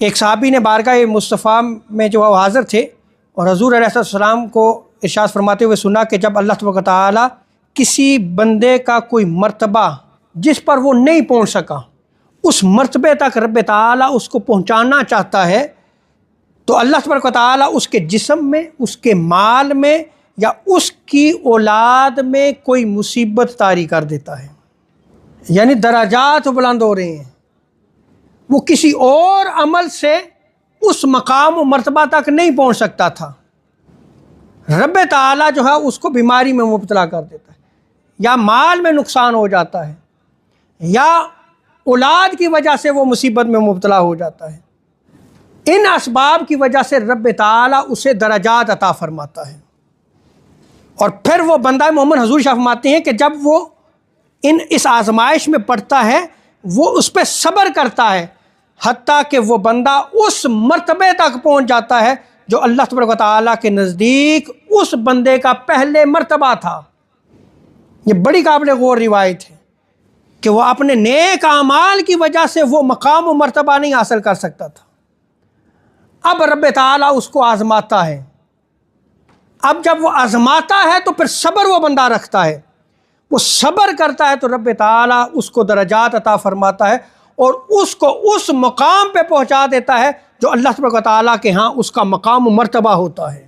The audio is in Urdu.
ایک صحابی نے بارگاہ مصطفیٰ میں جو ہے وہ حاضر تھے اور حضور علیہ السلام کو ارشاد فرماتے ہوئے سنا کہ جب اللہ تبارک و تعالیٰ کسی بندے کا کوئی مرتبہ جس پر وہ نہیں پہنچ سکا اس مرتبے تک رب تعالیٰ اس کو پہنچانا چاہتا ہے تو اللہ تبارک و تعالیٰ اس کے جسم میں، اس کے مال میں یا اس کی اولاد میں کوئی مصیبت طاری کر دیتا ہے، یعنی درجات بلند ہو رہے ہیں۔ وہ کسی اور عمل سے اس مقام و مرتبہ تک نہیں پہنچ سکتا تھا، رب تعالیٰ جو ہے اس کو بیماری میں مبتلا کر دیتا ہے، یا مال میں نقصان ہو جاتا ہے، یا اولاد کی وجہ سے وہ مصیبت میں مبتلا ہو جاتا ہے۔ ان اسباب کی وجہ سے رب تعالیٰ اسے درجات عطا فرماتا ہے، اور پھر وہ بندہ مومن حضور شاہ فرماتے ہیں کہ جب وہ اس آزمائش میں پڑتا ہے وہ اس پہ صبر کرتا ہے حتیٰ کہ وہ بندہ اس مرتبے تک پہنچ جاتا ہے جو اللہ تبارک و تعالیٰ کے نزدیک اس بندے کا پہلے مرتبہ تھا۔ یہ بڑی قابل غور روایت ہے کہ وہ اپنے نیک اعمال کی وجہ سے وہ مقام و مرتبہ نہیں حاصل کر سکتا تھا، اب رب تعالیٰ اس کو آزماتا ہے۔ اب جب وہ آزماتا ہے تو پھر صبر وہ بندہ رکھتا ہے، وہ صبر کرتا ہے تو رب تعالیٰ اس کو درجات عطا فرماتا ہے اور اس کو اس مقام پہ پہنچا دیتا ہے جو اللہ تبارک و تعالیٰ کے ہاں اس کا مقام و مرتبہ ہوتا ہے۔